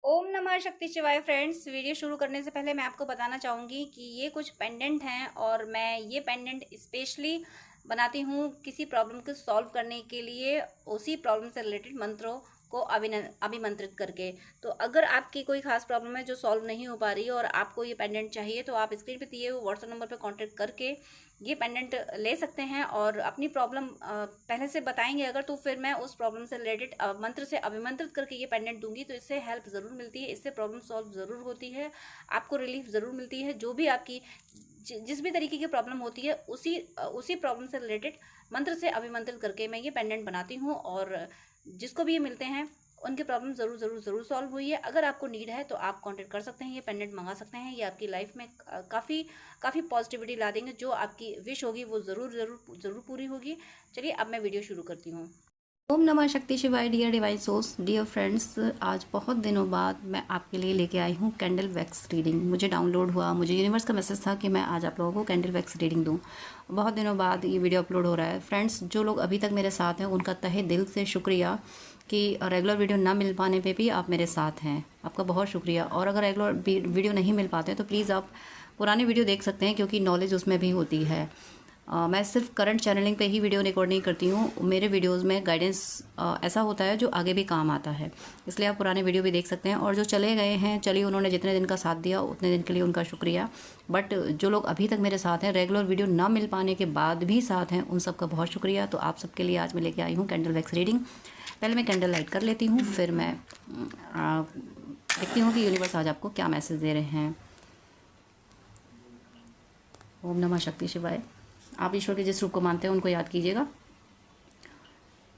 ओम नमः शक्ति शिवाय फ्रेंड्स। वीडियो शुरू करने से पहले मैं आपको बताना चाहूँगी कि ये कुछ पेंडेंट हैं और मैं ये पेंडेंट स्पेशली बनाती हूँ किसी प्रॉब्लम को सॉल्व करने के लिए, उसी प्रॉब्लम से रिलेटेड मंत्रों को अभिमंत्रित करके। तो अगर आपकी कोई खास प्रॉब्लम है जो सॉल्व नहीं हो पा रही है और आपको ये पेंडेंट चाहिए, तो आप स्क्रीन पे दिए हुए व्हाट्सएप नंबर पे कांटेक्ट करके ये पेंडेंट ले सकते हैं और अपनी प्रॉब्लम पहले से बताएंगे अगर, तो फिर मैं उस प्रॉब्लम से रिलेटेड मंत्र से अभिमंत्रित करके ये पेंडेंट दूंगी। तो इससे हेल्प ज़रूर मिलती है, इससे प्रॉब्लम सॉल्व ज़रूर होती है, आपको रिलीफ ज़रूर मिलती है। जो भी आपकी जिस भी तरीके की प्रॉब्लम होती है उसी प्रॉब्लम से रिलेटेड मंत्र से अभिमंत्रित करके मैं ये पेंडेंट बनाती हूँ और जिसको भी ये मिलते हैं उनकी प्रॉब्लम ज़रूर ज़रूर ज़रूर सॉल्व हुई है। अगर आपको नीड है तो आप कांटेक्ट कर सकते हैं, ये पेंडेंट मंगा सकते हैं। ये आपकी लाइफ में काफ़ी पॉजिटिविटी ला देंगे। जो आपकी विश होगी वो ज़रूर ज़रूर ज़रूर पूरी होगी। चलिए अब मैं वीडियो शुरू करती हूँ। ओम नमः शक्ति शिवाय। Dear divine source, dear friends, आज बहुत दिनों बाद मैं आपके लिए लेके आई हूँ कैंडल वैक्स रीडिंग। मुझे डाउनलोड हुआ, मुझे यूनिवर्स का मैसेज था कि मैं आज आप लोगों को कैंडल वैक्स रीडिंग दूँ। बहुत दिनों बाद ये वीडियो अपलोड हो रहा है। फ्रेंड्स, जो लोग अभी तक मेरे साथ हैं उनका तहे दिल से शुक्रिया कि रेगुलर वीडियो ना मिल पाने पे भी आप मेरे साथ हैं, आपका बहुत शुक्रिया। और अगर रेगुलर वीडियो नहीं मिल पाते तो प्लीज़ आप पुराने वीडियो देख सकते हैं, क्योंकि नॉलेज उसमें भी होती है। मैं सिर्फ करंट चैनलिंग पे ही वीडियो रिकॉर्ड नहीं करती हूँ। मेरे वीडियोस में गाइडेंस ऐसा होता है जो आगे भी काम आता है, इसलिए आप पुराने वीडियो भी देख सकते हैं। और जो चले गए हैं, चलिए, उन्होंने जितने दिन का साथ दिया उतने दिन के लिए उनका शुक्रिया। बट जो लोग अभी तक मेरे साथ हैं, रेगुलर वीडियो ना मिल पाने के बाद भी साथ हैं, उन सबका बहुत शुक्रिया। तो आप सबके लिए आज मैं लेके आई हूँ कैंडल वैक्स रीडिंग। पहले मैं कैंडल लाइट कर लेती हूँ, फिर मैं देखती हूँ कि यूनिवर्स आज आपको क्या मैसेज दे रहे हैं। ओम नमः शक्ति शिवाय। आप ईश्वर के जिस रूप को मानते हैं उनको याद कीजिएगा,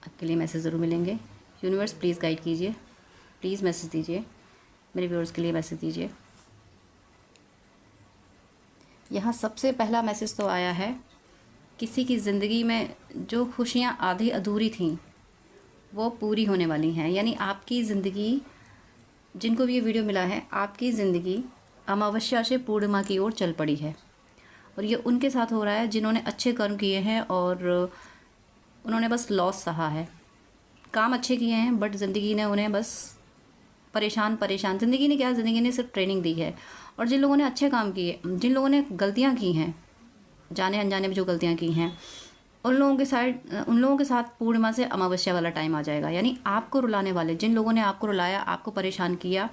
आपके लिए मैसेज ज़रूर मिलेंगे। यूनिवर्स प्लीज़ गाइड कीजिए, प्लीज़ मैसेज दीजिए, मेरे व्यूअर्स के लिए मैसेज दीजिए। यहाँ सबसे पहला मैसेज तो आया है, किसी की ज़िंदगी में जो खुशियाँ आधी अधूरी थीं वो पूरी होने वाली हैं। यानी आपकी ज़िंदगी, जिनको भी ये वीडियो मिला है, आपकी ज़िंदगी अमावस्या से पूर्णिमा की ओर चल पड़ी है। और ये उनके साथ हो रहा है जिन्होंने अच्छे कर्म किए हैं और उन्होंने बस लॉस सहा है। काम अच्छे किए हैं बट ज़िंदगी ने उन्हें बस परेशान ज़िंदगी ने क्या, ज़िंदगी ने सिर्फ ट्रेनिंग दी है। और जिन लोगों ने अच्छे काम किए, जिन लोगों ने गलतियां की हैं, जाने अनजाने में जो गलतियां की हैं, उन लोगों के साथ पूर्णिमा से अमावस्या वाला टाइम आ जाएगा। यानी आपको रुलाने वाले, जिन लोगों ने आपको रुलाया, आपको परेशान किया,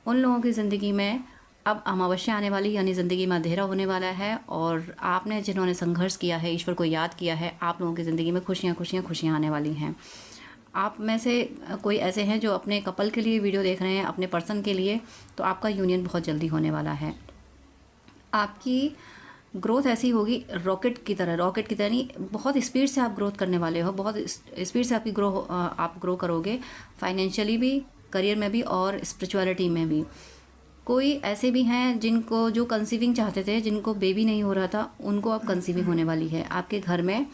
उन लोगों की ज़िंदगी में अब अमावस्या आने वाली, यानी ज़िंदगी में अंधेरा होने वाला है। और आपने जिन्होंने संघर्ष किया है, ईश्वर को याद किया है, आप लोगों की ज़िंदगी में खुशियाँ आने वाली हैं। आप में से कोई ऐसे हैं जो अपने कपल के लिए वीडियो देख रहे हैं, अपने पर्सन के लिए, तो आपका यूनियन बहुत जल्दी होने वाला है। आपकी ग्रोथ ऐसी होगी रॉकेट की तरह नहीं, बहुत स्पीड से आप ग्रोथ करने वाले हो, बहुत स्पीड से आप ग्रो करोगे, फाइनेंशियली भी, करियर में भी और स्पिरिचुअलिटी में भी। कोई ऐसे भी हैं जिनको, जो कंसीविंग चाहते थे, जिनको बेबी नहीं हो रहा था, उनको अब कंसीविंग होने वाली है। आपके घर में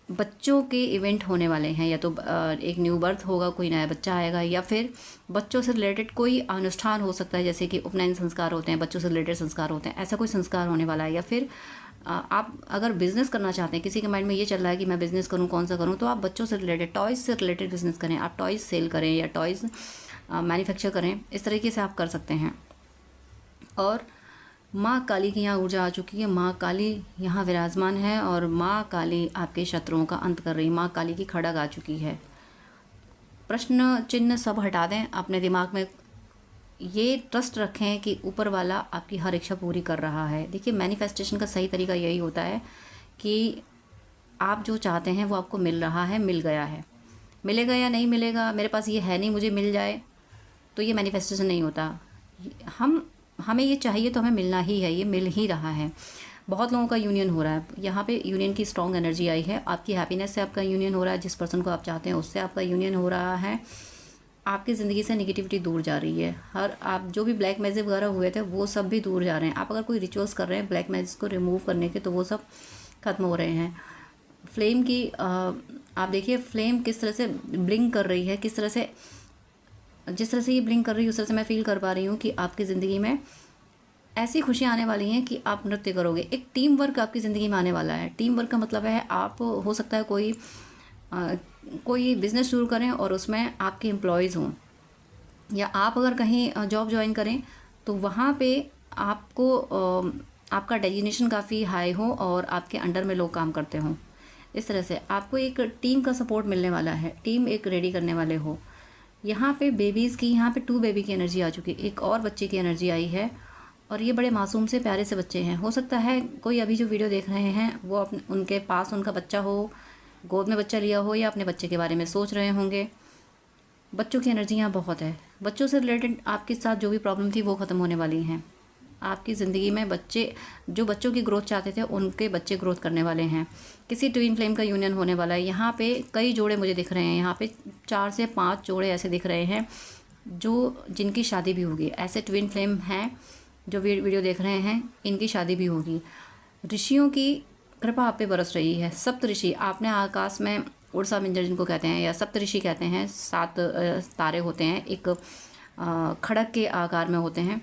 बच्चों के इवेंट होने वाले हैं, या तो एक न्यू बर्थ होगा, कोई नया बच्चा आएगा, या फिर बच्चों से रिलेटेड कोई अनुष्ठान हो सकता है, जैसे कि उपनयन संस्कार होते हैं, बच्चों से रिलेटेड संस्कार होते हैं, ऐसा कोई संस्कार होने वाला है। या फिर आप अगर बिज़नेस करना चाहते हैं, किसी के माइंड में ये चल रहा है कि मैं बिज़नेस करूँ, कौन सा करूँ, तो आप बच्चों से रिलेटेड, टॉयज़ से रिलेटेड बिज़नेस करें। आप टॉयज़ सेल करें या टॉयज़ मैन्युफैक्चर करें, इस तरीके से आप कर सकते हैं। और माँ काली की यहाँ ऊर्जा आ चुकी है, माँ काली यहाँ विराजमान है और माँ काली आपके शत्रुओं का अंत कर रही, माँ काली की खड़ग आ चुकी है। प्रश्न चिन्ह सब हटा दें, अपने दिमाग में ये ट्रस्ट रखें कि ऊपर वाला आपकी हर इच्छा पूरी कर रहा है। देखिए, मैनिफेस्टेशन का सही तरीका यही होता है कि आप जो चाहते हैं वो आपको मिल रहा है, मिल गया है। मिलेगा या नहीं मिलेगा, मेरे पास ये है नहीं, मुझे मिल जाए, तो ये मैनिफेस्टेशन नहीं होता। हमें ये चाहिए तो हमें मिलना ही है, ये मिल ही रहा है। बहुत लोगों का यूनियन हो रहा है, यहाँ पे यूनियन की स्ट्रॉन्ग एनर्जी आई है। आपकी हैप्पीनेस से आपका यूनियन हो रहा है, जिस पर्सन को आप चाहते हैं उससे आपका यूनियन हो रहा है। आपकी ज़िंदगी से नेगेटिविटी दूर जा रही है। आप जो भी ब्लैक मैजिक वगैरह हुए थे वो सब भी दूर जा रहे हैं। आप अगर कोई रिचुअल्स कर रहे हैं ब्लैक मैजिक को रिमूव करने के, तो वो सब खत्म हो रहे हैं। फ्लेम की आप देखिए, फ्लेम किस तरह से ब्लिंक कर रही है, किस तरह से, जिस तरह से ये ब्लिंक कर रही है उस तरह से मैं फील कर पा रही हूँ कि आपकी ज़िंदगी में ऐसी खुशियाँ आने वाली हैं कि आप नृत्य करोगे। एक टीम वर्क आपकी ज़िंदगी में आने वाला है। टीम वर्क का मतलब है, आप, हो सकता है कोई कोई बिज़नेस शुरू करें और उसमें आपके एम्प्लॉयज़ हों, या आप अगर कहीं जॉब ज्वाइन करें तो वहाँ पे आपको आपका डेजिग्नेशन काफ़ी हाई हो और आपके अंडर में लोग काम करते हों। इस तरह से आपको एक टीम का सपोर्ट मिलने वाला है, टीम एक रेडी करने वाले हो। यहाँ पे बेबीज़ की, यहाँ पे 2 बेबी की एनर्जी आ चुकी है, एक और बच्चे की एनर्जी आई है, और ये बड़े मासूम से प्यारे से बच्चे हैं। हो सकता है कोई अभी जो वीडियो देख रहे हैं वो अपने उनके पास उनका बच्चा हो, गोद में बच्चा लिया हो, या अपने बच्चे के बारे में सोच रहे होंगे। बच्चों की एनर्जी यहाँ बहुत है। बच्चों से रिलेटेड आपके साथ जो भी प्रॉब्लम थी वो ख़त्म होने वाली हैं। आपकी ज़िंदगी में बच्चे, जो बच्चों की ग्रोथ चाहते थे उनके बच्चे ग्रोथ करने वाले हैं। किसी ट्विन फ्लेम का यूनियन होने वाला है। यहाँ पे कई जोड़े मुझे दिख रहे हैं, यहाँ पे 4 से 5 जोड़े ऐसे दिख रहे हैं जो जिनकी शादी भी होगी। ऐसे ट्विन फ्लेम हैं जो वीडियो देख रहे हैं, इनकी शादी भी होगी। ऋषियों की कृपा आप पे बरस रही है। सप्त ऋषि, आपने आकाश में उड़सा मिंजर जिनको कहते हैं या सप्त ऋषि कहते हैं, 7 तारे होते हैं, एक खड़क के आकार में होते हैं।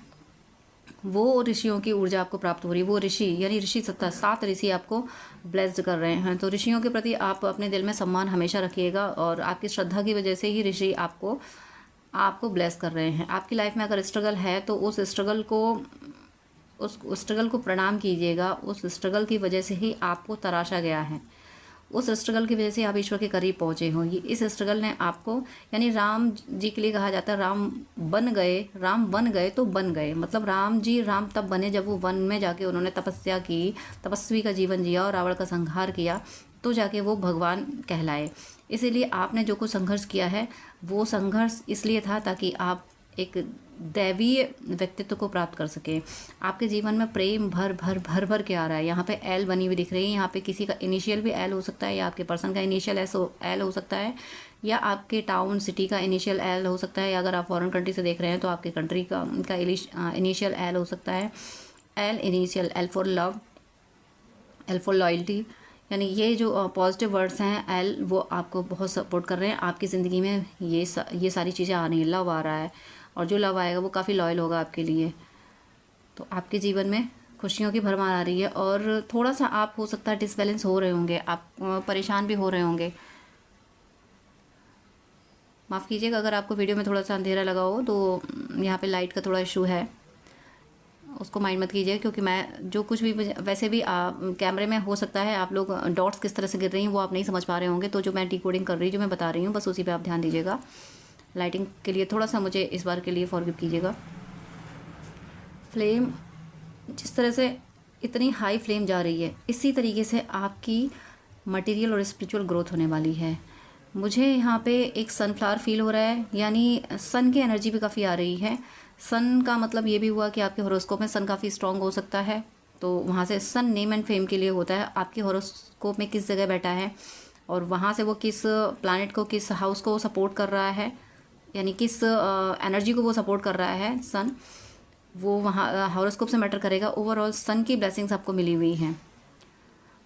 वो ऋषियों की ऊर्जा आपको प्राप्त हो रही है। वो ऋषि यानी ऋषि सत्ता, 7 ऋषि आपको ब्लेस्ड कर रहे हैं। तो ऋषियों के प्रति आप अपने दिल में सम्मान हमेशा रखिएगा, और आपकी श्रद्धा की वजह से ही ऋषि आपको ब्लेस कर रहे हैं। आपकी लाइफ में अगर स्ट्रगल है तो उस स्ट्रगल को प्रणाम कीजिएगा। उस स्ट्रगल की वजह से ही आपको तराशा गया है, उस स्ट्रगल की वजह से आप ईश्वर के करीब पहुँचे हो। ये इस स्ट्रगल ने आपको, यानी राम जी के लिए कहा जाता है राम बन गए तो बन गए। मतलब राम तब बने जब वो वन में जाके उन्होंने तपस्या की, तपस्वी का जीवन जिया और रावण का संहार किया, तो जाके वो भगवान कहलाए। इसीलिए आपने जो कुछ संघर्ष किया है वो संघर्ष इसलिए था ताकि आप एक दैवीय व्यक्तित्व को प्राप्त कर सके। आपके जीवन में प्रेम भर के आ रहा है। यहाँ पे एल बनी हुई दिख रही है। यहाँ पे किसी का इनिशियल भी एल हो सकता है, या आपके पर्सन का इनिशियल एल हो सकता है, या आपके टाउन सिटी का इनिशियल एल हो सकता है, या अगर आप फॉरेन कंट्री से देख रहे हैं तो आपके कंट्री का इनिशियल एल हो सकता है। L initial, L for love, L for loyalty, यानी ये जो पॉजिटिव वर्ड्स हैं एल, वो आपको बहुत सपोर्ट कर रहे हैं। आपकी ज़िंदगी में ये सारी चीज़ें आ रही हैं। लव आ रहा है, और जो लव आएगा वो काफ़ी लॉयल होगा आपके लिए। तो आपके जीवन में खुशियों की भरमार आ रही है, और थोड़ा सा आप हो सकता है डिसबैलेंस हो रहे होंगे, आप परेशान भी हो रहे होंगे। माफ़ कीजिएगा अगर आपको वीडियो में थोड़ा सा अंधेरा लगा हो, तो यहाँ पे लाइट का थोड़ा इशू है, उसको माइंड मत कीजिए। क्योंकि मैं जो कुछ भी, वैसे भी कैमरे में हो सकता है आप लोग डॉट्स किस तरह से गिर रही हैं वो आप नहीं समझ पा रहे होंगे। तो जो मैं डिकोडिंग कर रही हूँ, जो मैं बता रही हूँ, बस उसी पे आप ध्यान दीजिएगा। लाइटिंग के लिए थोड़ा सा मुझे इस बार के लिए फॉरगिव कीजिएगा। फ्लेम जिस तरह से इतनी हाई फ्लेम जा रही है, इसी तरीके से आपकी मटेरियल और स्पिरिचुअल ग्रोथ होने वाली है। मुझे यहाँ पे एक सनफ्लावर फील हो रहा है, यानी सन की एनर्जी भी काफ़ी आ रही है। सन का मतलब ये भी हुआ कि आपके हॉरोस्कोप में सन काफ़ी स्ट्रांग हो सकता है, तो वहाँ से सन नेम एंड फेम के लिए होता है। आपके हॉरोस्कोप में किस जगह बैठा है और वहाँ से वो किस प्लैनेट को, किस हाउस को सपोर्ट कर रहा है, यानी किस एनर्जी को वो सपोर्ट कर रहा है सन, वो वहाँ हॉरोस्कोप से मैटर करेगा। ओवरऑल सन की ब्लेसिंग्स आपको मिली हुई हैं।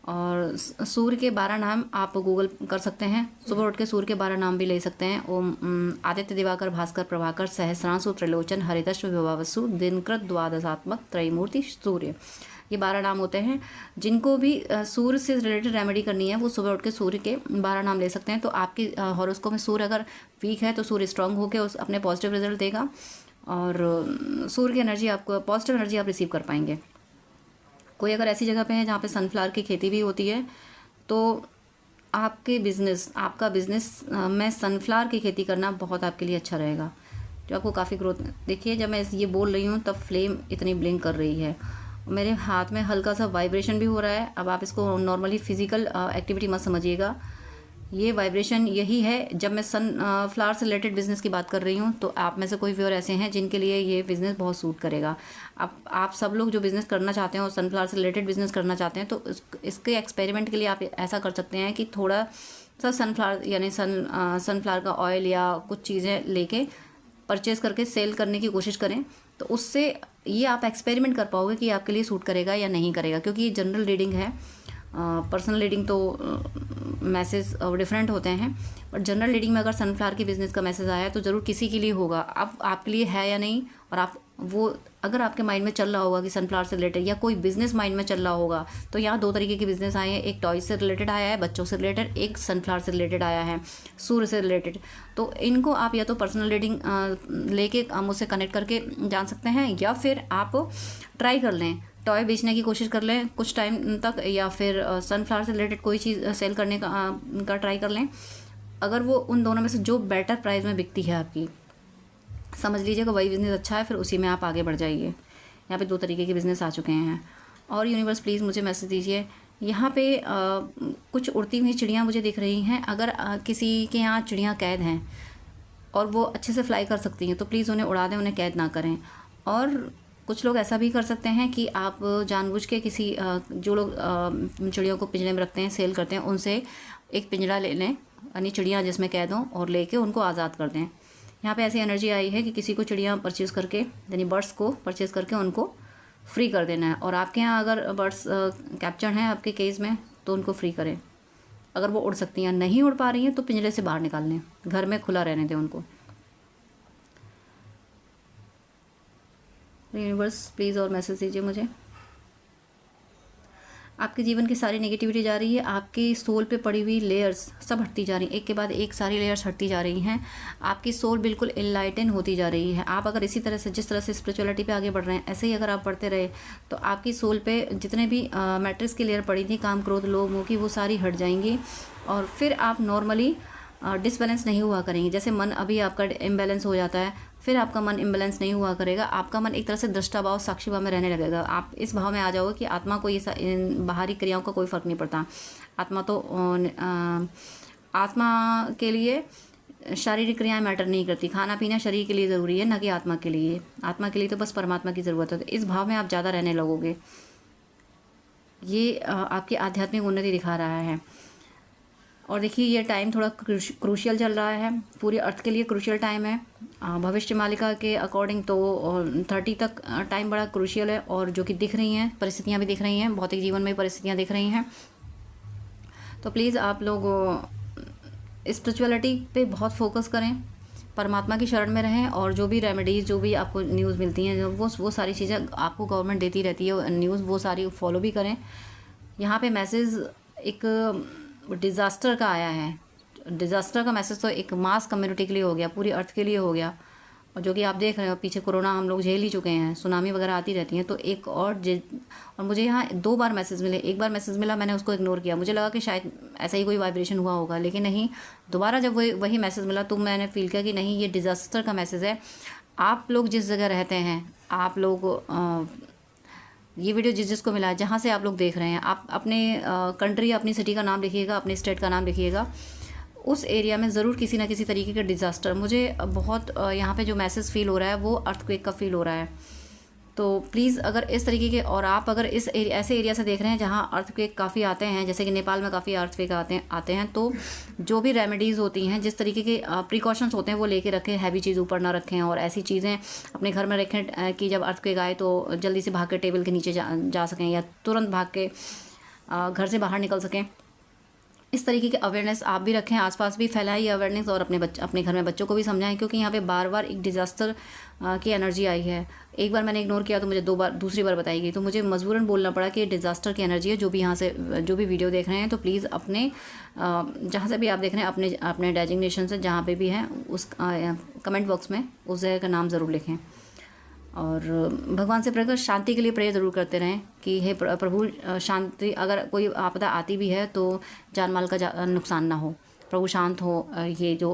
और सूर्य के 12 नाम आप गूगल कर सकते हैं, सुबह उठ के सूर्य के 12 नाम भी ले सकते हैं। ओम आदित्य, दिवाकर, भास्कर, प्रभाकर, सहस्रांशु, त्रिलोचन, हरितश्व, विभावसु, दिनकृत, द्वादशात्मक, त्रयमूर्ति, सूर्य, ये 12 नाम होते हैं। जिनको भी सूर्य से रिलेटेड रेमेडी करनी है वो सुबह उठ के सूर्य के 12 नाम ले सकते हैं। तो आपकी हॉरोस्कोप में सूर्य अगर वीक है तो सूर्य स्ट्रांग होकर उस अपने पॉजिटिव रिजल्ट देगा, और सूर्य की एनर्जी आपको, पॉजिटिव एनर्जी आप रिसीव कर पाएंगे। कोई अगर ऐसी जगह पे है जहाँ पे सनफ्लावर की खेती भी होती है, तो आपका बिज़नेस में सनफ्लावर की खेती करना बहुत आपके लिए अच्छा रहेगा, जो आपको काफ़ी ग्रोथ। देखिए जब मैं ये बोल रही हूँ तब फ्लेम इतनी ब्लिंक कर रही है, मेरे हाथ में हल्का सा वाइब्रेशन भी हो रहा है। अब आप इसको नॉर्मली फिजिकल एक्टिविटी मत समझिएगा, ये वाइब्रेशन यही है। जब मैं सनफ्लावर से रिलेटेड बिज़नेस की बात कर रही हूँ, तो आप में से कोई व्यूअर ऐसे हैं जिनके लिए ये बिज़नेस बहुत सूट करेगा। आप सब लोग जो बिज़नेस करना चाहते हैं और सनफ्लावर से रिलेटेड बिज़नेस करना चाहते हैं, तो इसके एक्सपेरिमेंट के लिए आप ऐसा कर सकते हैं कि थोड़ा सा सनफ्लावर यानी सनफ्लावर का ऑयल या कुछ चीज़ें लेके परचेज़ करके सेल करने की कोशिश करें। तो उससे ये आप एक्सपेरिमेंट कर पाओगे कि आपके लिए सूट करेगा या नहीं करेगा, क्योंकि ये जनरल रीडिंग है। पर्सनल रीडिंग तो मैसेज डिफरेंट होते हैं, बट जनरल रीडिंग में अगर सनफ्लावर की बिज़नेस का मैसेज आया है तो ज़रूर किसी के लिए होगा। अब आपके लिए है या नहीं, और आप वो अगर आपके माइंड में चल रहा होगा कि सनफ्लावर से रिलेटेड या कोई बिज़नेस माइंड में चल रहा होगा, तो यहाँ 2 तरीके के बिज़नेस आए हैं। एक टॉय से रिलेटेड आया है, बच्चों से रिलेटेड, एक सनफ्लावर से रिलेटेड आया है, सूर्य से रिलेटेड। तो इनको आप या तो पर्सनल रीडिंग लेके मुझसे कनेक्ट करके जान सकते हैं, या फिर आप ट्राई कर लें, टॉय बेचने की कोशिश कर लें कुछ टाइम तक, या फिर सनफ्लावर से रिलेटेड कोई चीज़ सेल करने का ट्राई कर लें। अगर वो उन दोनों में से जो बेटर प्राइस में बिकती है आपकी, समझ लीजिएगा वही बिज़नेस अच्छा है, फिर उसी में आप आगे बढ़ जाइए। यहाँ पे 2 तरीके के बिज़नेस आ चुके हैं। और यूनिवर्स प्लीज़ मुझे मैसेज दीजिए। यहाँ पे कुछ उड़ती हुई चिड़ियाँ मुझे दिख रही हैं। अगर किसी के यहाँ चिड़ियाँ कैद हैं और वो अच्छे से फ्लाई कर सकती हैं तो प्लीज़ उन्हें उड़ा दें, उन्हें कैद ना करें। और कुछ लोग ऐसा भी कर सकते हैं कि आप जानबूझ के किसी जो लोग चिड़ियों को पिंजरे में रखते हैं, सेल करते हैं, उनसे एक पिंजरा ले लें, यानी चिड़ियाँ जिसमें कैद हों, और लेके उनको आज़ाद कर दें। यहाँ पे ऐसी एनर्जी आई है कि किसी को चिड़ियाँ परचेज़ करके, यानी बर्ड्स को परचेज़ करके उनको फ्री कर देना है। और आपके यहाँ अगर बर्ड्स कैप्चर्ड हैं आपके केस में तो उनको फ्री करें। अगर वो उड़ सकती हैं, नहीं उड़ पा रही हैं तो पिंजरे से बाहर निकाल लें, घर में खुला रहने दें उनको। यूनिवर्स प्लीज़ और मैसेज दीजिए मुझे। आपके जीवन की सारी नेगेटिविटी जा रही है, आपकी सोल पे पड़ी हुई लेयर्स सब हटती जा रही हैं, एक के बाद एक सारी लेयर्स हटती जा रही हैं। आपकी सोल बिल्कुल इनलाइटन होती जा रही है। आप अगर इसी तरह से, जिस तरह से स्पिरिचुअलिटी पे आगे बढ़ रहे हैं, ऐसे ही अगर आप बढ़ते रहे तो आपकी सोल पे जितने भी मैट्रिक्स की लेयर पड़ी थी, काम, क्रोध, लोभ, मोह की, वो सारी हट जाएंगी। और फिर आप नॉर्मली डिसबैलेंस नहीं हुआ करेंगे। जैसे मन अभी आपका इम्बैलेंस हो जाता है, फिर आपका मन इम्बैलेंस नहीं हुआ करेगा। आपका मन एक तरह से दृष्टा भाव, साक्षी भाव में रहने लगेगा। आप इस भाव में आ जाओगे कि आत्मा को ये इन बाहरी क्रियाओं का कोई फ़र्क नहीं पड़ता। आत्मा तो आत्मा के लिए शारीरिक क्रियाएं मैटर नहीं करती। खाना पीना शरीर के लिए ज़रूरी है, ना कि आत्मा के लिए। आत्मा के लिए तो बस परमात्मा की ज़रूरत है। तो इस भाव में आप ज़्यादा रहने लगोगे। ये आपकी आध्यात्मिक उन्नति दिखा रहा है। और देखिए ये टाइम थोड़ा क्रूशियल चल रहा है, पूरी अर्थ के लिए क्रूशियल टाइम है। भविष्य मालिका के अकॉर्डिंग तो 30 तक टाइम बड़ा क्रूशियल है। और जो कि दिख रही हैं परिस्थितियाँ भी दिख रही हैं, भौतिक जीवन में परिस्थितियाँ दिख रही हैं। तो प्लीज़ आप लोग स्पिरिचुअलिटी पे बहुत फोकस करें, परमात्मा की शरण में रहें। और जो भी रेमेडीज़, जो भी आपको न्यूज़ मिलती हैं, वो सारी चीज़ें आपको गवर्नमेंट देती रहती है न्यूज़, वो सारी फॉलो भी करें। यहाँ पे मैसेज एक डिज़ास्टर का आया है। डिज़ास्टर का मैसेज तो एक मास कम्युनिटी के लिए हो गया, पूरी अर्थ के लिए हो गया। और जो कि आप देख रहे हो पीछे, कोरोना हम लोग झेल ही चुके हैं, सुनामी वगैरह आती रहती हैं। तो एक और मुझे यहाँ 2 बार मैसेज मिले। एक बार मैसेज मिला, मैंने उसको इग्नोर किया, मुझे लगा कि शायद ऐसा ही कोई वाइब्रेशन हुआ होगा, लेकिन नहीं। दोबारा जब वही मैसेज मिला तो मैंने फील किया कि नहीं, ये डिज़ास्टर का मैसेज है। आप लोग जिस जगह रहते हैं, आप लोग ये वीडियो जिसको मिला है, जहाँ से आप लोग देख रहे हैं, आप अपने कंट्री, अपनी सिटी का नाम लिखिएगा, अपने स्टेट का नाम लिखिएगा। उस एरिया में ज़रूर किसी ना किसी तरीके का डिज़ास्टर, मुझे बहुत यहाँ पे जो मैसेज फ़ील हो रहा है वो अर्थक्वेक का फ़ील हो रहा है। तो प्लीज़ अगर इस तरीके के, और आप अगर इस ऐसे एरिया से देख रहे हैं जहाँ अर्थक्वेक काफ़ी आते हैं, जैसे कि नेपाल में काफ़ी अर्थक्वेक आते हैं, तो जो भी रेमेडीज़ होती हैं, जिस तरीके के प्रिकॉशंस होते हैं, वो लेके रखें। हैवी चीज़ ऊपर ना रखें, और ऐसी चीज़ें अपने घर में रखें कि जब अर्थक्वेक आए तो जल्दी से भाग के टेबल के नीचे जा सकें, या तुरंत भाग के घर से बाहर निकल सकें। इस तरीके की अवेयरनेस आप भी रखें, आसपास भी फैलाइए अवेयरनेस, और अपने घर में बच्चों को भी समझाएं। क्योंकि यहाँ पे बार बार एक डिज़ास्टर की एनर्जी आई है। एक बार मैंने इग्नोर किया तो मुझे दूसरी बार बताई गई, तो मुझे मजबूरन बोलना पड़ा कि ये डिज़ास्टर की एनर्जी है। जो भी यहाँ से जो भी वीडियो देख रहे हैं, तो प्लीज़ अपने जहाँ से भी आप देख रहे हैं, अपने डेजिग्नेशन से जहाँ पे भी हैं, उस कमेंट बॉक्स में उस जगह का नाम ज़रूर लिखें। और भगवान से प्रेयर, शांति के लिए प्रेयर ज़रूर करते रहें कि हे प्रभु शांति, अगर कोई आपदा आती भी है तो जान माल का नुकसान ना हो, प्रभु शांत हो। ये जो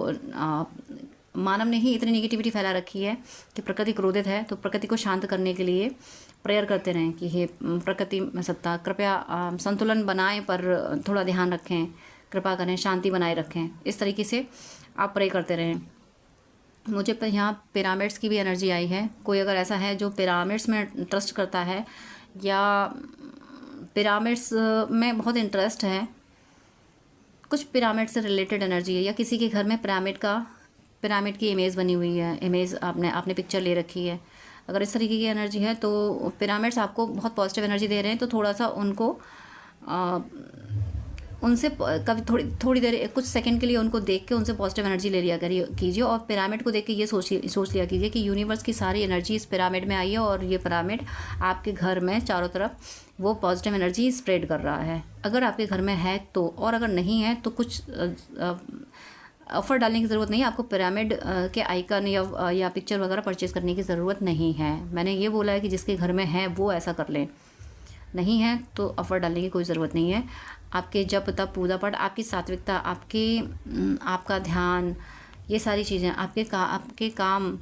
मानव ने ही इतनी नेगेटिविटी फैला रखी है कि प्रकृति क्रोधित है, तो प्रकृति को शांत करने के लिए प्रेयर करते रहें कि हे प्रकृति में सत्ता, कृपया संतुलन बनाएं, पर थोड़ा ध्यान रखें, कृपा करें, शांति बनाए रखें। इस तरीके से आप प्रे करते रहें। मुझे यहाँ पिरामिड्स की भी एनर्जी आई है। कोई अगर ऐसा है जो पिरामिड्स में ट्रस्ट करता है, या पिरामिड्स में बहुत इंटरेस्ट है, कुछ पिरामिड से रिलेटेड एनर्जी है, या किसी के घर में पिरामिड की इमेज बनी हुई है, इमेज आपने पिक्चर ले रखी है, अगर इस तरीके की एनर्जी है तो पिरामिड्स आपको बहुत पॉजिटिव एनर्जी दे रहे हैं। तो थोड़ा सा उनको उनसे कभी थोड़ी देर कुछ सेकंड के लिए उनको देख के उनसे पॉजिटिव एनर्जी ले लिया कीजिए। और पिरामिड को देख के ये सोच लिया कीजिए कि यूनिवर्स की सारी एनर्जी इस पिरामिड में आई है और ये पिरामिड आपके घर में चारों तरफ वो पॉजिटिव एनर्जी स्प्रेड कर रहा है। अगर आपके घर में है तो, और अगर नहीं है तो कुछ ऑफर डालने की ज़रूरत नहीं है। आपको पिरामिड के आइकन या पिक्चर वगैरह परचेज़ करने की ज़रूरत नहीं है। मैंने ये बोला है कि जिसके घर में है वो ऐसा कर ले, नहीं है तो ऑफर डालने की कोई ज़रूरत नहीं है। आपके जप तप पूजा पाठ, आपकी सात्विकता, आपका ध्यान, ये सारी चीज़ें, आपके काम,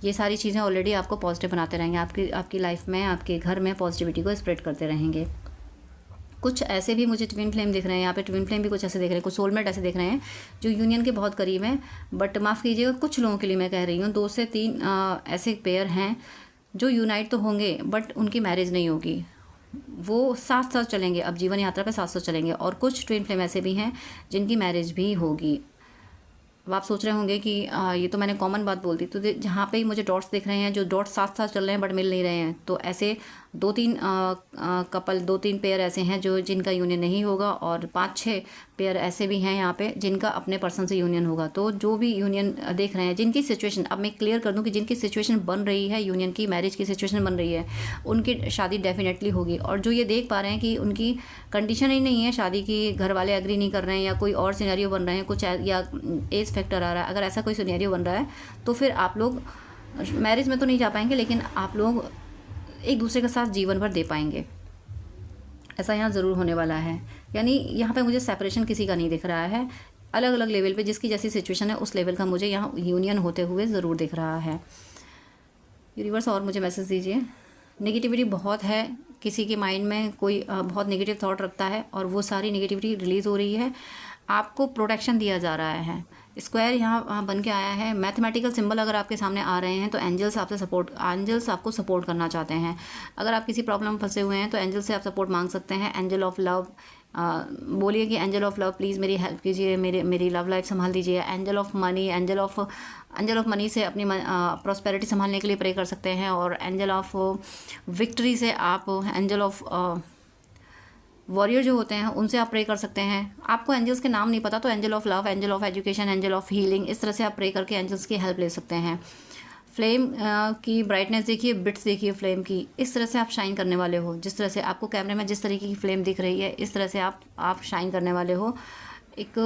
ये सारी चीज़ें ऑलरेडी आपको पॉजिटिव बनाते रहेंगे। आपकी लाइफ में, आपके घर में पॉजिटिविटी को स्प्रेड करते रहेंगे। कुछ ऐसे भी मुझे ट्विन फ्लेम दिख रहे हैं, यहाँ पे ट्विन फ्लेम भी कुछ ऐसे दिख रहे हैं, कुछ सोलमेट ऐसे दिख रहे हैं जो यूनियन के बहुत करीब हैं। बट माफ़ कीजिएगा, कुछ लोगों के लिए मैं कह रही हूँ 2 से 3 ऐसे पेयर हैं जो यूनाइट तो होंगे बट उनकी मैरिज नहीं होगी। वो साथ साथ चलेंगे, अब जीवन यात्रा पे साथ साथ चलेंगे। और कुछ ट्विन फ्लेम ऐसे भी हैं जिनकी मैरिज भी होगी। अब आप सोच रहे होंगे कि ये तो मैंने कॉमन बात बोल दी। तो जहाँ पे मुझे डॉट्स दिख रहे हैं, जो डॉट्स साथ साथ चल रहे हैं बट मिल नहीं रहे हैं, तो ऐसे 2-3 कपल, 2-3 पेयर ऐसे हैं जिनका यूनियन नहीं होगा, और 5-6 पेयर ऐसे भी हैं यहाँ पे जिनका अपने पर्सन से यूनियन होगा। तो जो भी यूनियन देख रहे हैं, जिनकी सिचुएशन, अब मैं क्लियर कर दूँ कि जिनकी सिचुएशन बन रही है, यूनियन की, मैरिज की सिचुएशन बन रही है, उनकी शादी डेफिनेटली होगी। और जो ये देख पा रहे हैं कि उनकी कंडीशन ही नहीं है शादी की, घर वाले एग्री नहीं कर रहे हैं या कोई और सिनेरियो बन रहे हैं, कुछ या एज फैक्टर आ रहा है, अगर ऐसा कोई सिनेरियो बन रहा है तो फिर आप लोग मैरिज में तो नहीं जा पाएंगे, लेकिन आप लोग एक दूसरे के साथ जीवन भर दे पाएंगे। ऐसा यहाँ ज़रूर होने वाला है। यानी यहाँ पे मुझे सेपरेशन किसी का नहीं दिख रहा है। अलग अलग लेवल पे जिसकी जैसी सिचुएशन है उस लेवल का मुझे यहाँ यूनियन होते हुए ज़रूर दिख रहा है। यूनिवर्स और मुझे मैसेज दीजिए। नेगेटिविटी बहुत है, किसी के माइंड में कोई बहुत नेगेटिव थॉट रखता है और वो सारी नेगेटिविटी रिलीज़ हो रही है। आपको प्रोटेक्शन दिया जा रहा है। स्क्वायर यहाँ बन के आया है। मैथमेटिकल सिंबल अगर आपके सामने आ रहे हैं तो एंजल्स आपको सपोर्ट करना चाहते हैं। अगर आप किसी प्रॉब्लम में फंसे हुए हैं तो एंजल से आप सपोर्ट मांग सकते हैं। एंजल ऑफ लव बोलिए कि एंजल ऑफ लव प्लीज़ मेरी हेल्प कीजिए, मेरी लव लाइफ संभाल दीजिए। Angel of money, angel of money से अपनी प्रॉस्पेरिटी संभालने के लिए प्रे कर सकते हैं। और एंजल ऑफ विक्ट्री से आप एंजल ऑफ वॉरियर जो होते हैं उनसे आप प्रे कर सकते हैं। आपको एंजल्स के नाम नहीं पता तो angel of love, angel of education, angel of healing, इस तरह से आप प्रे करके एंजल्स की हेल्प ले सकते हैं। फ्लेम की ब्राइटनेस देखिए, बिट्स देखिए फ्लेम की, इस तरह से आप शाइन करने वाले हो। जिस तरह से आपको कैमरे में जिस तरीके की फ्लेम दिख रही है इस तरह से आप शाइन करने वाले हो। एक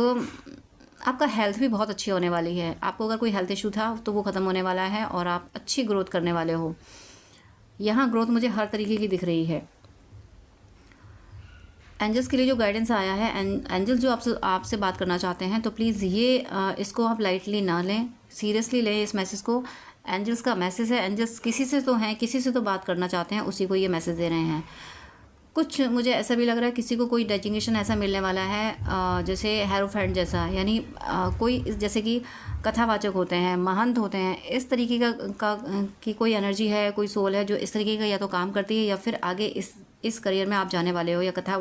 आपका हेल्थ भी बहुत अच्छी होने वाली है। आपको अगर कोई हेल्थ इशू था तो वो ख़त्म होने वाला है और आप अच्छी ग्रोथ करने वाले हो। यहाँ ग्रोथ मुझे हर तरीके की दिख रही है। एंजल्स के लिए जो गाइडेंस आया है, एंजल्स जो आपसे बात करना चाहते हैं, तो प्लीज़ ये इसको आप लाइटली ना लें, सीरियसली लें इस मैसेज को। एंजल्स का मैसेज है। एंजल्स किसी से तो हैं, किसी से तो बात करना चाहते हैं, उसी को ये मैसेज दे रहे हैं। कुछ मुझे ऐसा भी लग रहा है किसी को कोई डेजिग्नेशन ऐसा मिलने वाला है जैसे हेरोफेंट जैसा, यानी कोई जैसे कि कथावाचक होते हैं, महंत होते हैं, इस तरीके की कोई एनर्जी है, कोई सोल है जो इस तरीके का या तो काम करती है या फिर आगे इस करियर में आप जाने वाले हो, या कथा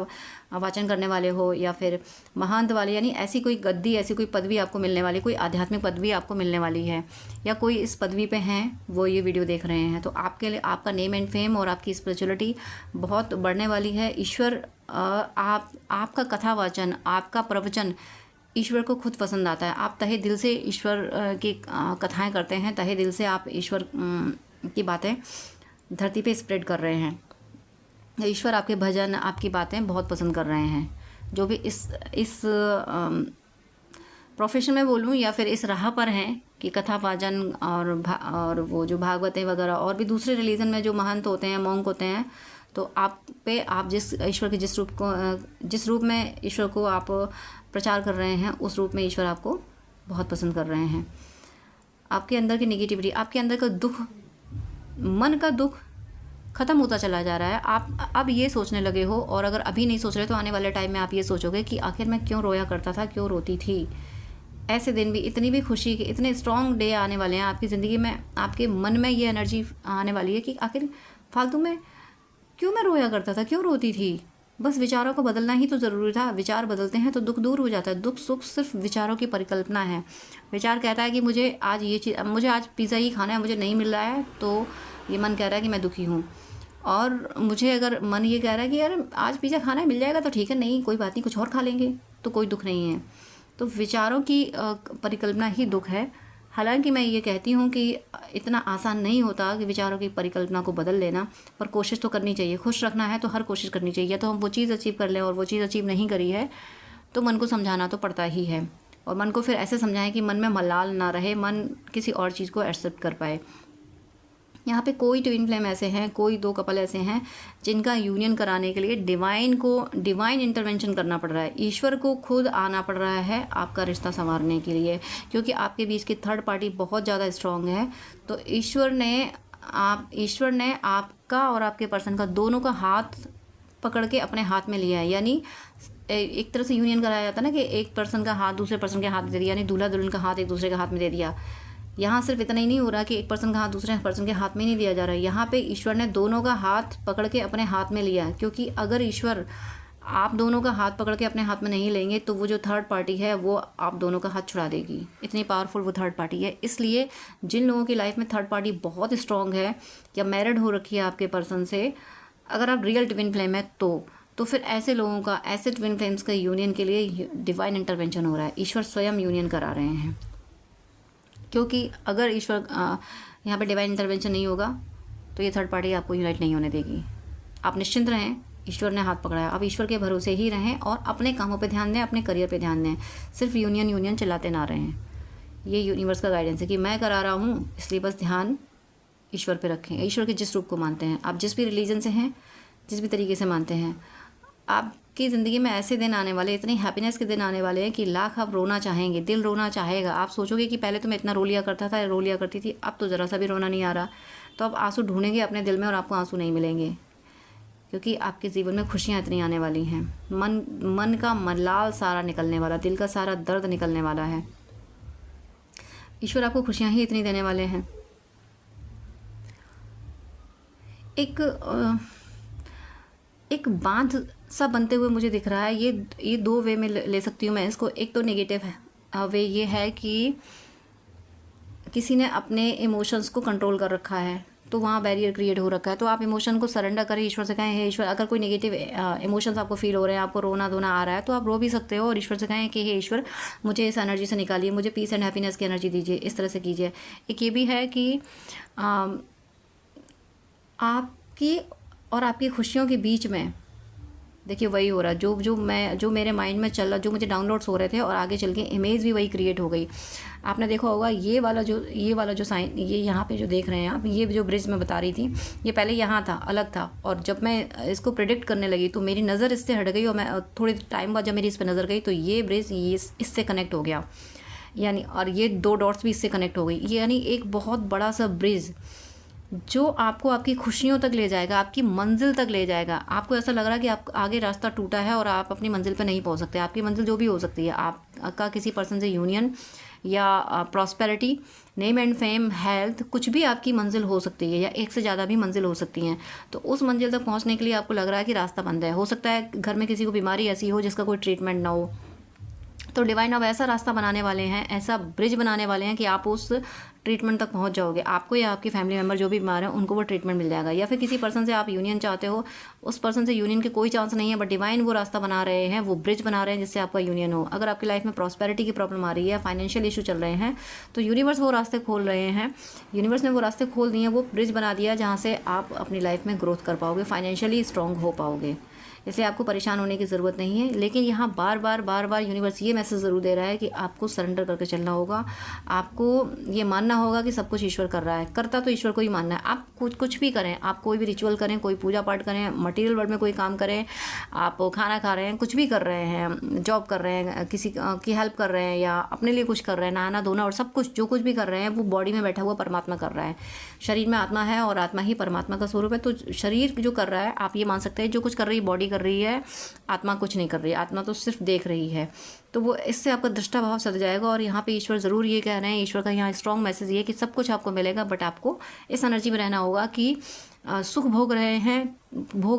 वाचन करने वाले हो, या फिर महंत वाले, यानी ऐसी कोई गद्दी, ऐसी कोई पदवी आपको मिलने वाली, कोई आध्यात्मिक पदवी आपको मिलने वाली है, या कोई इस पदवी पे हैं वो ये वीडियो देख रहे हैं। तो आपके लिए आपका नेम एंड फेम और आपकी स्पिरिचुअलिटी बहुत बढ़ने वाली है। ईश्वर आपका कथा वाचन, आपका प्रवचन ईश्वर को खुद पसंद आता है। आप तहे दिल से ईश्वर की कथाएं करते हैं, तहे दिल से आप ईश्वर की बातें धरती पे स्प्रेड कर रहे हैं। ईश्वर आपके भजन, आपकी बातें बहुत पसंद कर रहे हैं। जो भी इस प्रोफेशन में बोलूँ या फिर इस राह पर हैं कि कथा वाचन और वो जो भागवतें वगैरह और भी दूसरे रिलीजन में जो महंत होते हैं, मॉन्क होते हैं, तो आप जिस ईश्वर के जिस रूप में ईश्वर को आप प्रचार कर रहे हैं, उस रूप में ईश्वर आपको बहुत पसंद कर रहे हैं। आपके अंदर की नेगेटिविटी, आपके अंदर का दुख, मन का दुख ख़त्म होता चला जा रहा है। आप अब ये सोचने लगे हो, और अगर अभी नहीं सोच रहे तो आने वाले टाइम में आप ये सोचोगे कि आखिर मैं क्यों रोया करता था, क्यों रोती थी। ऐसे दिन भी, इतनी भी खुशी के इतने स्ट्रॉन्ग डे आने वाले हैं आपकी ज़िंदगी में। आपके मन में ये एनर्जी आने वाली है कि आखिर फालतू में क्यों मैं रोया करता था, क्यों रोती थी। बस विचारों को बदलना ही तो ज़रूरी था। विचार बदलते हैं तो दुख दूर हो जाता है। दुख सुख सिर्फ विचारों की परिकल्पना है। विचार कहता है कि मुझे आज पिज़्ज़ा ही खाना है, मुझे नहीं मिल रहा है, तो ये मन कह रहा है कि मैं दुखी हूँ। और मुझे अगर मन ये कह रहा है कि यार आज पिज़्ज़ा खाना है, मिल जाएगा तो ठीक है, नहीं कोई बात नहीं, कुछ और खा लेंगे, तो कोई दुख नहीं है। तो विचारों की परिकल्पना ही दुख है। हालांकि मैं ये कहती हूँ कि इतना आसान नहीं होता कि विचारों की परिकल्पना को बदल लेना, पर कोशिश तो करनी चाहिए। खुश रखना है तो हर कोशिश करनी चाहिए। या तो हम वो चीज़ अचीव कर लें और वो चीज़ अचीव नहीं करी है तो मन को समझाना तो पड़ता ही है, और मन को फिर ऐसे समझाएं कि मन में मलाल ना रहे, मन किसी और चीज़ को एक्सेप्ट कर पाए। यहाँ पे कोई ट्विन फ्लेम ऐसे हैं, कोई दो कपल ऐसे हैं जिनका यूनियन कराने के लिए डिवाइन इंटरवेंशन करना पड़ रहा है। ईश्वर को खुद आना पड़ रहा है आपका रिश्ता संवारने के लिए, क्योंकि आपके बीच की थर्ड पार्टी बहुत ज़्यादा स्ट्रांग है। तो ईश्वर ने आपका और आपके पर्सन का दोनों का हाथ पकड़ के अपने हाथ में लिया है। यानी एक तरह से यूनियन कराया जाता है ना कि एक पर्सन का हाथ दूसरे पर्सन के हाथ में दे दिया, यानी दूल्हा दुल्हन का हाथ एक दूसरे के हाथ में दे दिया। यहाँ सिर्फ इतना ही नहीं हो रहा कि एक पर्सन का हाथ दूसरे पर्सन के हाथ में नहीं दिया जा रहा है, यहाँ पे ईश्वर ने दोनों का हाथ पकड़ के अपने हाथ में लिया। क्योंकि अगर ईश्वर आप दोनों का हाथ पकड़ के अपने हाथ में नहीं लेंगे तो वो जो थर्ड पार्टी है वो आप दोनों का हाथ छुड़ा देगी। इतनी पावरफुल वो थर्ड पार्टी है। इसलिए जिन लोगों की लाइफ में थर्ड पार्टी बहुत स्ट्रांग है या मैरिड हो रखी है आपके पर्सन से, अगर आप रियल ट्विन फ्लेम है तो फिर ऐसे लोगों का, ऐसे ट्विन फ्लेम्स का यूनियन के लिए डिवाइन इंटरवेंशन हो रहा है। ईश्वर स्वयं यूनियन करा रहे हैं। क्योंकि अगर ईश्वर यहाँ पे डिवाइन इंटरवेंशन नहीं होगा तो ये थर्ड पार्टी आपको यूनाइट नहीं होने देगी। आप निश्चिंत रहें, ईश्वर ने हाथ पकड़ा है। आप ईश्वर के भरोसे ही रहें और अपने कामों पे ध्यान दें, अपने करियर पे ध्यान दें। सिर्फ यूनियन चलाते ना रहें। ये यूनिवर्स का गाइडेंस है कि मैं करा रहा हूँ, इसलिए बस ध्यान ईश्वर पे रखें। ईश्वर के जिस रूप को मानते हैं आप, जिस भी रिलीजन से हैं, जिस भी तरीके से मानते हैं, आपकी ज़िंदगी में ऐसे दिन आने वाले, इतनी हैप्पीनेस के दिन आने वाले हैं कि लाख आप रोना चाहेंगे, दिल रोना चाहेगा। आप सोचोगे कि पहले तो मैं इतना रो लिया करता था, रो लिया करती थी, अब तो ज़रा सा भी रोना नहीं आ रहा। तो आप आंसू ढूंढेंगे अपने दिल में और आपको आंसू नहीं मिलेंगे, क्योंकि आपके जीवन में खुशियाँ इतनी आने वाली हैं। मन का मलाल सारा निकलने वाला, दिल का सारा दर्द निकलने वाला है। ईश्वर आपको खुशियाँ ही इतनी देने वाले हैं। एक बांध सा बनते हुए मुझे दिख रहा है। ये दो वे में ले सकती हूँ मैं इसको। एक तो नेगेटिव वे ये है कि किसी ने अपने इमोशंस को कंट्रोल कर रखा है, तो वहाँ बैरियर क्रिएट हो रखा है। तो आप इमोशन को सरेंडर करें, ईश्वर से कहें हे ईश्वर, अगर कोई नेगेटिव इमोशंस आपको फील हो रहे हैं, आपको रोना धोना आ रहा है, तो आप रो भी सकते हो और ईश्वर से कहें कि हे ईश्वर मुझे इस एनर्जी से निकालिए, मुझे पीस एंड हैप्पीनेस की एनर्जी दीजिए। इस तरह से कीजिए। एक ये भी है कि आपकी और आपकी खुशियों के बीच में देखिए वही हो रहा है जो मेरे माइंड में चल रहा, जो मुझे डाउनलोड्स हो रहे थे और आगे चल के इमेज भी वही क्रिएट हो गई। आपने देखा होगा ये वाला जो साइन, ये यहाँ पे जो देख रहे हैं आप, ये जो ब्रिज में बता रही थी, ये पहले यहाँ था, अलग था। और जब मैं इसको प्रेडिक्ट करने लगी तो मेरी नज़र इससे हट गई और मैं थोड़ी टाइम बाद जब मेरी इस पर नज़र गई तो ये ब्रिज इससे कनेक्ट हो गया, यानी, और ये दो डॉट्स भी इससे कनेक्ट हो गई। यानी एक बहुत बड़ा सा ब्रिज जो आपको आपकी खुशियों तक ले जाएगा, आपकी मंजिल तक ले जाएगा। आपको ऐसा लग रहा है कि आप आगे रास्ता टूटा है और आप अपनी मंजिल पे नहीं पहुंच सकते। आपकी मंजिल जो भी हो सकती है, आपका किसी पर्सन से यूनियन या prosperity, name and fame, health, कुछ भी आपकी मंजिल हो सकती है, या एक से ज़्यादा भी मंजिल हो सकती हैं। तो उस मंजिल तक पहुँचने के लिए आपको लग रहा है कि रास्ता बंद है। हो सकता है घर में किसी को बीमारी ऐसी हो जिसका कोई ट्रीटमेंट ना हो, तो डिवाइन अब ऐसा रास्ता बनाने वाले हैं, ऐसा ब्रिज बनाने वाले हैं कि आप उस ट्रीटमेंट तक पहुंच जाओगे। आपको या आपकी फैमिली मेम्बर जो भी बीमार है उनको वो ट्रीटमेंट मिल जाएगा। या फिर किसी पर्सन से आप यूनियन चाहते हो, उस पर्सन से यूनियन के कोई चांस नहीं है, बट डिवाइन वो रास्ता बना रहे हैं, वो ब्रिज बना रहे हैं जिससे आपका यूनियन हो। अगर आपकी लाइफ में प्रॉस्पेरिटी की प्रॉब्लम आ रही है, फाइनेंशियल इशू चल रहे हैं, तो यूनिवर्स वो रास्ते खोल रहे हैं। यूनिवर्स ने वो रास्ते खोल दिए हैं, वो ब्रिज बना दिया जहाँ से आप अपनी लाइफ में ग्रोथ कर पाओगे, फाइनेंशियली स्ट्रॉन्ग हो पाओगे। इसलिए आपको परेशान होने की ज़रूरत नहीं है। लेकिन यहाँ बार बार यूनिवर्स ये मैसेज ज़रूर दे रहा है कि आपको सरेंडर करके चलना होगा। आपको ये मानना होगा कि सब कुछ ईश्वर कर रहा है। करता तो ईश्वर को ही मानना है। आप कुछ भी करें, आप कोई भी रिचुअल करें, कोई पूजा पाठ करें, मटेरियल वर्ल्ड में कोई काम करें, आप खाना खा रहे हैं, कुछ भी कर रहे हैं, जॉब कर रहे हैं, किसी की हेल्प कर रहे हैं, या अपने लिए कुछ कर रहे हैं, नहाना धोना और सब कुछ जो कुछ भी कर रहे हैं वो बॉडी में बैठा हुआ परमात्मा कर रहा है। शरीर में आत्मा है और आत्मा ही परमात्मा का स्वरूप है। तो शरीर जो कर रहा है, आप ये मान सकते हैं जो कुछ कर रही है बॉडी कर रही है, आत्मा कुछ नहीं कर रही है। आत्मा तो सिर्फ देख रही है। तो वो इससे आपका दृष्टा भाव सद जाएगा। और यहाँ पे ईश्वर ज़रूर ये कह रहे हैं, ईश्वर का यहाँ स्ट्रॉन्ग मैसेज ये है कि सब कुछ आपको मिलेगा, बट आपको इस एनर्जी में रहना होगा कि सुख भोग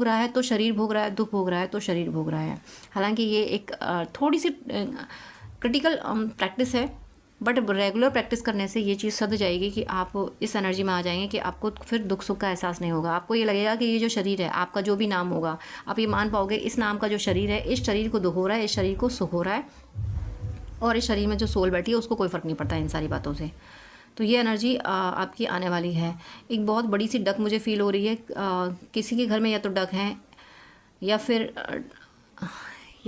रहा है तो शरीर भोग रहा है, दुख भोग रहा है तो शरीर भोग रहा है। हालांकि ये एक थोड़ी सी क्रिटिकल प्रैक्टिस है, बट रेगुलर प्रैक्टिस करने से ये चीज़ सध जाएगी कि आप इस एनर्जी में आ जाएंगे कि आपको फिर दुख सुख का एहसास नहीं होगा। आपको ये लगेगा कि ये जो शरीर है, आपका जो भी नाम होगा, आप ये मान पाओगे इस नाम का जो शरीर है, इस शरीर को दुख हो रहा है, इस शरीर को सुख हो रहा है, और इस शरीर में जो सोल बैठी है उसको कोई फ़र्क नहीं पड़ता इन सारी बातों से। तो ये एनर्जी आपकी आने वाली है। एक बहुत बड़ी सी डक मुझे फील हो रही है। किसी के घर में या तो डक है या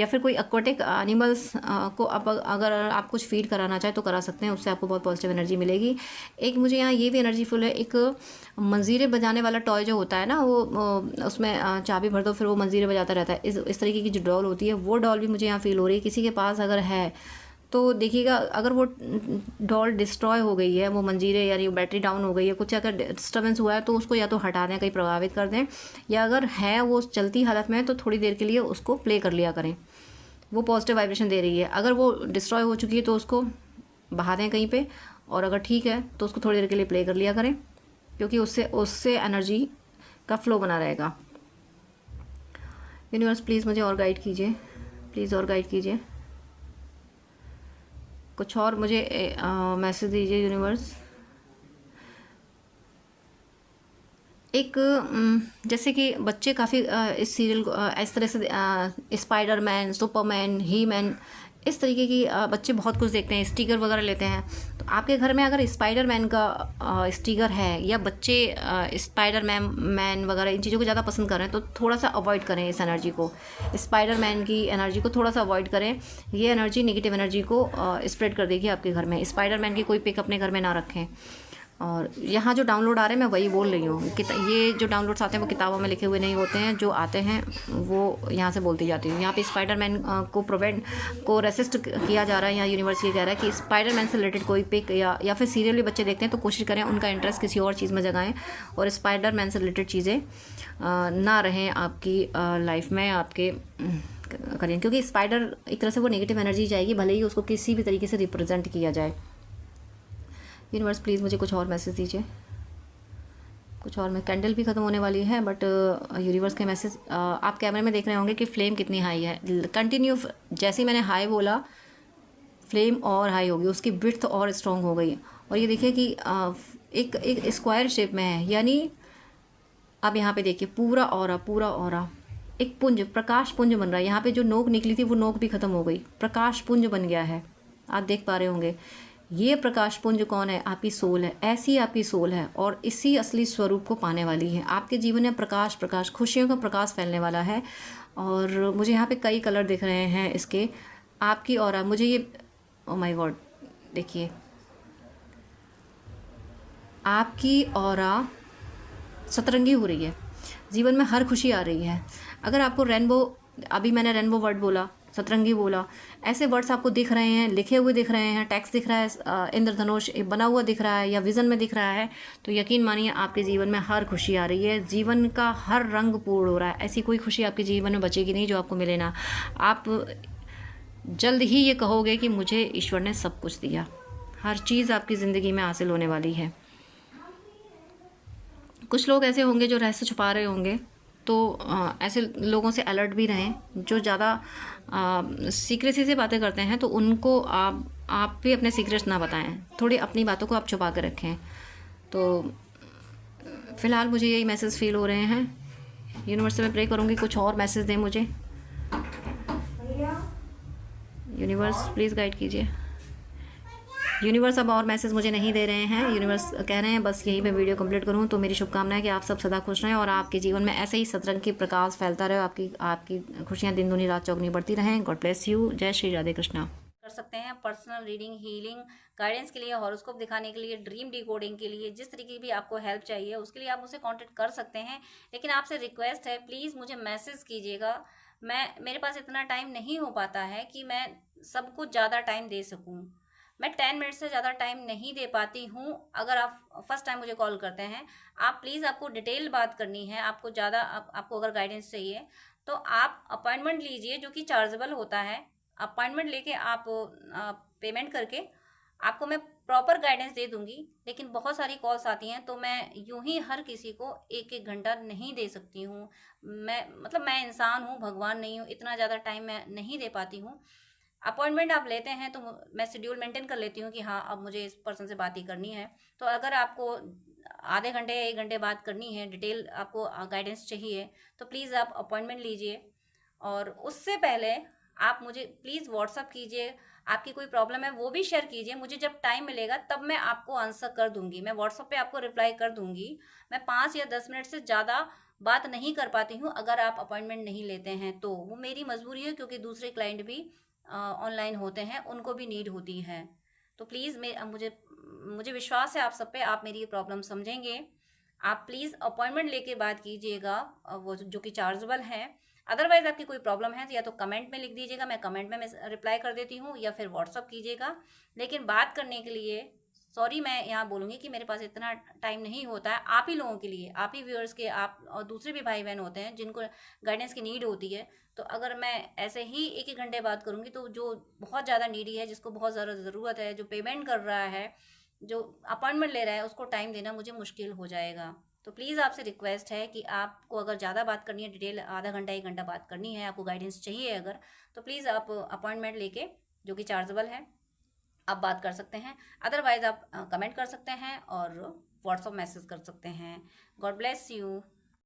फिर कोई एक्वाटिक एनिमल्स को आप अगर आप कुछ फीड कराना चाहें तो करा सकते हैं, उससे आपको बहुत पॉजिटिव एनर्जी मिलेगी। एक मुझे यहाँ ये भी एनर्जी फुल है, एक मंजीरे बजाने वाला टॉय जो होता है ना, वो उसमें चाबी भर दो फिर वो मंजीरे बजाता रहता है। इस तरीके की जो डॉल होती है, वो डॉल भी मुझे यहाँ फील हो रही है। किसी के पास अगर है तो देखिएगा, अगर वो डॉल डिस्ट्रॉय हो गई है, वो मंजीरे यानी बैटरी डाउन हो गई है, कुछ अगर डिस्टर्बेंस हुआ है तो उसको या तो हटा दें, कहीं प्रभावित कर दें, या अगर है वो चलती हालत में है तो थोड़ी देर के लिए उसको प्ले कर लिया करें, वो पॉजिटिव वाइब्रेशन दे रही है। अगर वो डिस्ट्रॉय हो चुकी है तो उसको बहा दें कहीं पे, और अगर ठीक है तो उसको थोड़ी देर के लिए प्ले कर लिया करें, क्योंकि उससे एनर्जी का फ्लो बना रहेगा। यूनिवर्स प्लीज़ मुझे और गाइड कीजिए, प्लीज़ और गाइड कीजिए, कुछ और मुझे मैसेज दीजिए यूनिवर्स। एक जैसे कि बच्चे काफ़ी इस सीरियल को इस तरह से स्पाइडरमैन, सुपरमैन, ही मैन, इस तरीके की बच्चे बहुत कुछ देखते हैं, स्टिकर वगैरह लेते हैं। तो आपके घर में अगर स्पाइडरमैन का स्टिकर है, या बच्चे स्पाइडरमैन वगैरह इन चीज़ों को ज़्यादा पसंद कर रहे हैं, तो थोड़ा सा अवॉइड करें इस एनर्जी को, स्पाइडरमैन की एनर्जी को थोड़ा सा अवॉइड करें। ये एनर्जी नेगेटिव एनर्जी को स्प्रेड कर देगी आपके घर में। स्पाइडरमैन की कोई पिक अपने घर में ना रखें। और यहाँ जो डाउनलोड आ रहे हैं, मैं वही बोल रही हूँ, ये जो डाउनलोड्स आते हैं वो किताबों में लिखे हुए नहीं होते हैं, जो आते हैं वो यहाँ से बोलती जाती हूँ। यहाँ पे स्पाइडरमैन को रेसिस्ट किया जा रहा है, यहाँ यूनिवर्स ये कह रहा है कि स्पाइडरमैन से रिलेटेड कोई पिक या फिर सीरियल भी बच्चे देखते हैं तो कोशिश करें उनका इंटरेस्ट किसी और चीज़ में जगाएं, और स्पाइडरमैन से रिलेटेड चीज़ें ना रहें आपकी लाइफ में, आपके करें, क्योंकि स्पाइडर एक तरह से वो नेगेटिव एनर्जी जाएगी, भले ही उसको किसी भी तरीके से रिप्रेजेंट किया जाए। यूनिवर्स प्लीज़ मुझे कुछ और मैसेज दीजिए, कुछ और। में कैंडल भी ख़त्म होने वाली है, बट यूनिवर्स के मैसेज आप कैमरे में देख रहे होंगे कि फ्लेम कितनी हाई है। कंटिन्यू जैसे ही मैंने हाई बोला, फ्लेम और हाई होगी, उसकी ब्रिथ और स्ट्रॉन्ग हो गई। और ये देखिए कि एक स्क्वायर शेप में है, यानी अब यहाँ पे देखिए पूरा ऑरा एक पुंज, प्रकाश पुंज बन रहा है। यहाँ पे जो नोक निकली थी वो नोक भी ख़त्म हो गई, प्रकाश पुंज बन गया है, आप देख पा रहे होंगे। ये प्रकाश पुंज कौन है? आपकी सोल है, ऐसी आपकी सोल है, और इसी असली स्वरूप को पाने वाली है। आपके जीवन में प्रकाश खुशियों का प्रकाश फैलने वाला है। और मुझे यहाँ पे कई कलर दिख रहे हैं इसके, आपकी ऑरा। मुझे ये, ओ माय गॉड, देखिए आपकी ऑरा सतरंगी हो रही है, जीवन में हर खुशी आ रही है। अगर आपको रेनबो, अभी मैंने रेनबो वर्ड बोला, सतरंगी बोला, ऐसे वर्ड्स आपको दिख रहे हैं, लिखे हुए दिख रहे हैं, टेक्स्ट दिख रहा है, इंद्रधनुष बना हुआ दिख रहा है, या विज़न में दिख रहा है, तो यकीन मानिए आपके जीवन में हर खुशी आ रही है, जीवन का हर रंग पूर्ण हो रहा है। ऐसी कोई खुशी आपके जीवन में बचेगी नहीं जो आपको मिले ना। आप जल्द ही ये कहोगे कि मुझे ईश्वर ने सब कुछ दिया, हर चीज़ आपकी ज़िंदगी में हासिल होने वाली है। कुछ लोग ऐसे होंगे जो रहस्य छुपा रहे होंगे, तो ऐसे लोगों से अलर्ट भी रहें। जो ज़्यादा सीक्रेसी से बातें करते हैं तो उनको आप भी अपने सीक्रेट्स ना बताएं, थोड़ी अपनी बातों को आप छुपा कर रखें। तो फ़िलहाल मुझे यही मैसेज फील हो रहे हैं। यूनिवर्स से मैं प्रे करूँगी कुछ और मैसेज दें मुझे। यूनिवर्स प्लीज़ गाइड कीजिए। यूनिवर्स अब और मैसेज मुझे नहीं दे रहे हैं। यूनिवर्स कह रहे हैं बस यहीं पे वीडियो कंप्लीट करूं। तो मेरी शुभकामना है कि आप सब सदा खुश रहें और आपके जीवन में ऐसे ही सतरंग की प्रकाश फैलता रहे, आपकी खुशियां दिन दूनी रात चौगुनी बढ़ती रहें। God bless you. जय श्री राधे कृष्णा। कर सकते हैं पर्सनल रीडिंग, हीलिंग, गाइडेंस के लिए, हॉरोस्कोप दिखाने के लिए, ड्रीम डिकोडिंग के लिए, जिस तरीके की भी आपको हेल्प चाहिए उसके लिए आप मुझसे कांटेक्ट कर सकते हैं। लेकिन आपसे रिक्वेस्ट है, प्लीज़ मुझे मैसेज कीजिएगा। मेरे पास इतना टाइम नहीं हो पाता है कि मैं सबको ज़्यादा टाइम दे सकूं। मैं 10 मिनट से ज़्यादा टाइम नहीं दे पाती हूँ। अगर आप फर्स्ट टाइम मुझे कॉल करते हैं, आप प्लीज़, आपको डिटेल बात करनी है, आपको ज़्यादा आपको अगर गाइडेंस चाहिए तो आप अपॉइंटमेंट लीजिए, जो कि चार्जेबल होता है। अपॉइंटमेंट लेके आप पेमेंट करके आपको मैं प्रॉपर गाइडेंस दे दूंगी। लेकिन बहुत सारी कॉल्स आती हैं तो मैं यूं ही हर किसी को 1-1 घंटा नहीं दे सकती हूँ। मैं इंसान हूँ, भगवान नहीं हूँ, इतना ज़्यादा टाइम मैं नहीं दे पाती हूँ। अपॉइंटमेंट आप लेते हैं तो मैं शेड्यूल मेंटेन कर लेती हूँ कि हाँ अब मुझे इस पर्सन से बात ही करनी है। तो अगर आपको आधे घंटे या 1 घंटे बात करनी है, डिटेल आपको गाइडेंस चाहिए, तो प्लीज़ आप अपॉइंटमेंट लीजिए। और उससे पहले आप मुझे प्लीज़ व्हाट्सअप कीजिए, आपकी कोई प्रॉब्लम है वो भी शेयर कीजिए। मुझे जब टाइम मिलेगा तब मैं आपको आंसर कर दूंगी, मैं व्हाट्सअप पे आपको रिप्लाई कर दूंगी। मैं 5 या 10 मिनट से ज़्यादा बात नहीं कर पाती हूँ अगर आप अपॉइंटमेंट नहीं लेते हैं तो। वो मेरी मजबूरी है, क्योंकि दूसरे क्लाइंट भी ऑनलाइन होते हैं, उनको भी नीड होती है। तो प्लीज़ मुझे मुझे विश्वास है आप सब पे, आप मेरी ये प्रॉब्लम समझेंगे। आप प्लीज़ अपॉइंटमेंट लेके बात कीजिएगा, वो जो कि चार्जेबल है। अदरवाइज़ आपकी कोई प्रॉब्लम है तो या तो कमेंट में लिख दीजिएगा, मैं कमेंट में मैं रिप्लाई कर देती हूँ, या फिर व्हाट्सअप कीजिएगा। लेकिन बात करने के लिए सॉरी मैं यहाँ बोलूँगी कि मेरे पास इतना टाइम नहीं होता है। आप ही लोगों के लिए, आप ही व्यूअर्स के, आप और दूसरे भी भाई बहन होते हैं जिनको गाइडेंस की नीड होती है। तो अगर मैं ऐसे ही 1-1 घंटे बात करूँगी तो जो बहुत ज़्यादा नीडी है, जिसको बहुत ज़्यादा ज़रूरत है, जो पेमेंट कर रहा है, जो अपॉइंटमेंट ले रहा है, उसको टाइम देना मुझे मुश्किल हो जाएगा। तो प्लीज़ आपसे रिक्वेस्ट है कि आपको अगर ज़्यादा बात करनी है, डिटेल आधा घंटा 1 घंटा बात करनी है, आपको गाइडेंस चाहिए अगर, तो प्लीज़ आप अपॉइंटमेंट लेके, जो कि चार्जेबल है, आप बात कर सकते हैं। अदरवाइज़ आप कमेंट कर सकते हैं और व्हाट्सअप मैसेज कर सकते हैं। God bless you.